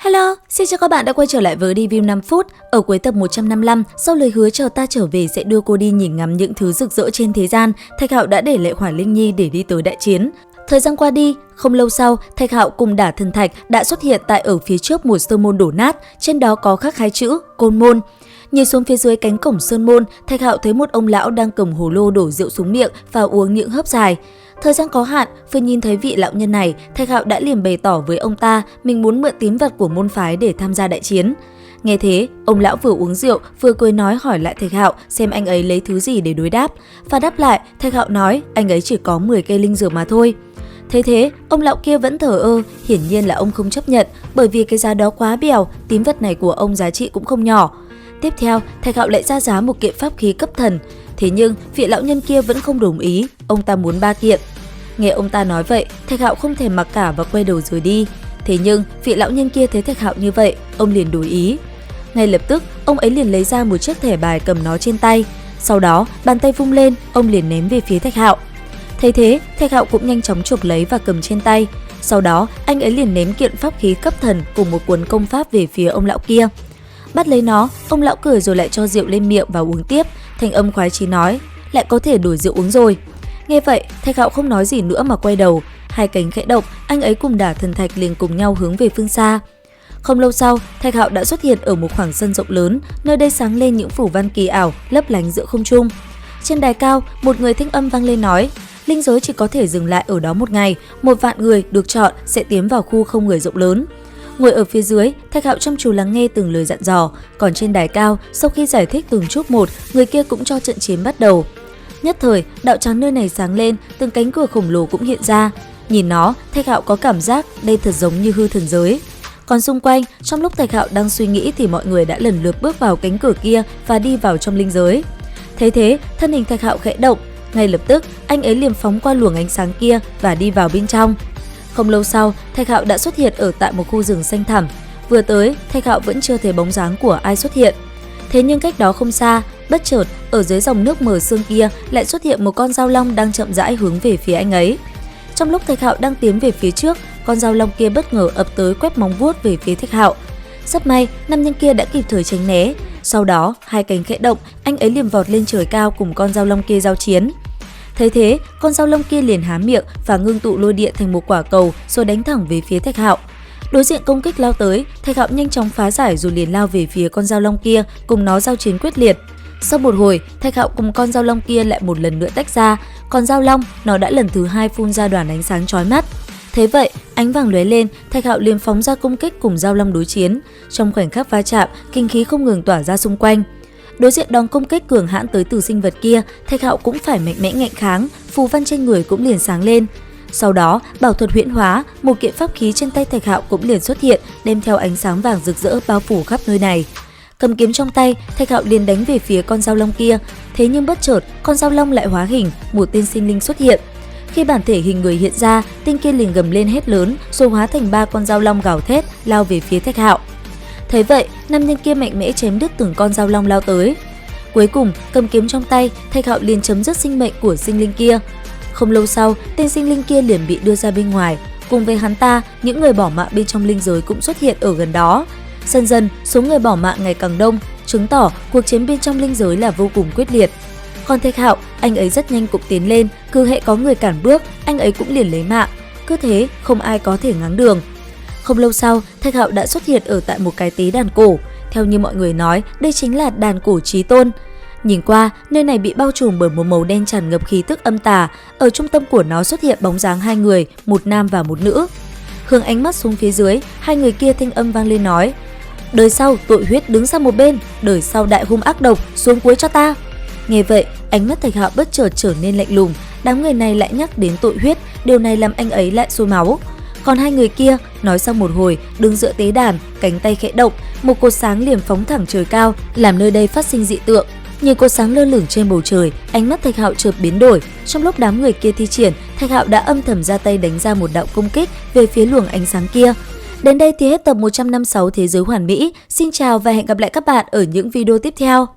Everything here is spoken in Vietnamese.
Hello, xin chào các bạn đã quay trở lại với review 5 phút. Ở cuối tập 155, sau lời hứa chờ ta trở về sẽ đưa cô đi nhìn ngắm những thứ rực rỡ trên thế gian, Thạch Hạo đã để lại Hỏa Linh Nhi để đi tới đại chiến. Thời gian qua đi, không lâu sau, Thạch Hạo cùng Đả Thần Thạch đã xuất hiện tại ở phía trước một sơn môn đổ nát, trên đó có khắc hai chữ Côn Môn. Nhìn xuống phía dưới cánh cổng sơn môn, Thạch Hạo thấy một ông lão đang cầm hồ lô đổ rượu xuống miệng và uống những hớp dài. Thời gian có hạn, vừa nhìn thấy vị lão nhân này, Thạch Hạo đã liền bày tỏ với ông ta mình muốn mượn tín vật của môn phái để tham gia đại chiến. Nghe thế, ông lão vừa uống rượu vừa cười nói hỏi lại Thạch Hạo xem anh ấy lấy thứ gì để đối đáp. Và đáp lại, Thạch Hạo nói anh ấy chỉ có 10 cây linh dược mà thôi. Thấy thế, ông lão kia vẫn thờ ơ, hiển nhiên là ông không chấp nhận bởi vì cái giá đó quá bèo, tín vật này của ông giá trị cũng không nhỏ. Tiếp theo, Thạch Hạo lại ra giá một kiện pháp khí cấp thần. Thế nhưng, vị lão nhân kia vẫn không đồng ý, ông ta muốn 3 kiện. Nghe ông ta nói vậy, Thạch Hạo không thèm mặc cả và quay đầu rời đi. Thế nhưng, vị lão nhân kia thấy Thạch Hạo như vậy, ông liền đổi ý. Ngay lập tức, ông ấy liền lấy ra một chiếc thẻ bài cầm nó trên tay. Sau đó, bàn tay vung lên, ông liền ném về phía Thạch Hạo. Thấy thế, Thạch Hạo cũng nhanh chóng chụp lấy và cầm trên tay. Sau đó, anh ấy liền ném kiện pháp khí cấp thần cùng một cuốn công pháp về phía ông lão kia. Bắt lấy nó, ông lão cười rồi lại cho rượu lên miệng và uống tiếp, thanh âm khoái chí nói, lại có thể đổi rượu uống rồi. Nghe vậy, Thạch Hạo không nói gì nữa mà quay đầu, hai cánh khẽ động, anh ấy cùng Đả Thần Thạch liền cùng nhau hướng về phương xa. Không lâu sau, Thạch Hạo đã xuất hiện ở một khoảng sân rộng lớn, nơi đây sáng lên những phù văn kỳ ảo, lấp lánh giữa không trung. Trên đài cao, một người thanh âm vang lên nói, linh giới chỉ có thể dừng lại ở đó một ngày, 1 vạn người được chọn sẽ tiến vào khu không người rộng lớn. Ngồi ở phía dưới, Thạch Hạo chăm chú lắng nghe từng lời dặn dò, còn trên đài cao, sau khi giải thích từng chút một, người kia cũng cho trận chiến bắt đầu. Nhất thời, đạo tràng nơi này sáng lên, từng cánh cửa khổng lồ cũng hiện ra. Nhìn nó, Thạch Hạo có cảm giác đây thật giống như hư thần giới. Còn xung quanh, trong lúc Thạch Hạo đang suy nghĩ thì mọi người đã lần lượt bước vào cánh cửa kia và đi vào trong linh giới. Thấy thế, thân hình Thạch Hạo khẽ động, ngay lập tức, anh ấy liền phóng qua luồng ánh sáng kia và đi vào bên trong. Không lâu sau, Thạch Hạo đã xuất hiện ở tại một khu rừng xanh thẳm. Vừa tới, Thạch Hạo vẫn chưa thấy bóng dáng của ai xuất hiện. Thế nhưng cách đó không xa, bất chợt, ở dưới dòng nước mờ sương kia lại xuất hiện một con dao long đang chậm rãi hướng về phía anh ấy. Trong lúc Thạch Hạo đang tiến về phía trước, con dao long kia bất ngờ ập tới quét móng vuốt về phía Thạch Hạo. Rất may, nam nhân kia đã kịp thời tránh né. Sau đó, hai cánh khẽ động, anh ấy liền vọt lên trời cao cùng con dao long kia giao chiến. Thấy thế, con dao long kia liền há miệng và ngưng tụ lôi điện thành một quả cầu rồi đánh thẳng về phía Thạch Hạo. Đối diện công kích lao tới, Thạch Hạo nhanh chóng phá giải rồi liền lao về phía con dao long kia cùng nó giao chiến quyết liệt. Sau một hồi, Thạch Hạo cùng con dao long kia lại một lần nữa tách ra, còn dao long nó đã lần thứ 2 phun ra đoàn ánh sáng chói mắt. Thế vậy, ánh vàng lóe lên, Thạch Hạo liền phóng ra công kích cùng dao long đối chiến. Trong khoảnh khắc va chạm, kinh khí không ngừng tỏa ra xung quanh. Đối diện đòn công kích cường hãn tới từ sinh vật kia, Thạch Hạo cũng phải mạnh mẽ ngạnh kháng, phù văn trên người cũng liền sáng lên. Sau đó, bảo thuật huyễn hóa, một kiện pháp khí trên tay Thạch Hạo cũng liền xuất hiện, đem theo ánh sáng vàng rực rỡ bao phủ khắp nơi này. Cầm kiếm trong tay, Thạch Hạo liền đánh về phía con dao long kia. Thế nhưng bất chợt, con dao long lại hóa hình, một tên sinh linh xuất hiện. Khi bản thể hình người hiện ra, tên kia liền gầm lên hét lớn, rồi hóa thành 3 con dao long gào thét lao về phía Thạch Hạo. Thấy vậy, nam nhân kia mạnh mẽ chém đứt từng con dao long lao tới. Cuối cùng, cầm kiếm trong tay, Thạch Hạo liền chấm dứt sinh mệnh của sinh linh kia. Không lâu sau, tên sinh linh kia liền bị đưa ra bên ngoài. Cùng với hắn ta, những người bỏ mạng bên trong linh giới cũng xuất hiện ở gần đó. Dần dần, số người bỏ mạng ngày càng đông, chứng tỏ cuộc chiến bên trong linh giới là vô cùng quyết liệt. Còn Thạch Hạo, anh ấy rất nhanh cũng tiến lên, cứ hễ có người cản bước, anh ấy cũng liền lấy mạng. Cứ thế, không ai có thể ngáng đường. Không lâu sau, Thạch Hạo đã xuất hiện ở tại một cái tế đàn cổ. Theo như mọi người nói, đây chính là đàn cổ Chí Tôn. Nhìn qua, nơi này bị bao trùm bởi một màu đen tràn ngập khí tức âm tà. Ở trung tâm của nó xuất hiện bóng dáng 2 người, một nam và một nữ. Hướng ánh mắt xuống phía dưới, 2 người kia thanh âm vang lên nói: đời sau tội huyết đứng sang một bên, đời sau đại hung ác độc xuống cuối cho ta. Nghe vậy, ánh mắt Thạch Hạo bất chợt trở nên lạnh lùng. Đám người này lại nhắc đến tội huyết, điều này làm anh ấy lại sôi máu. Còn 2 người kia, nói sau một hồi, đứng giữa tế đàn, cánh tay khẽ động, một cột sáng liền phóng thẳng trời cao, làm nơi đây phát sinh dị tượng. Nhìn cột sáng lơ lửng trên bầu trời, ánh mắt Thạch Hạo chợt biến đổi. Trong lúc đám người kia thi triển, Thạch Hạo đã âm thầm ra tay đánh ra một đạo công kích về phía luồng ánh sáng kia. Đến đây thì hết tập 156 Thế giới hoàn mỹ. Xin chào và hẹn gặp lại các bạn ở những video tiếp theo.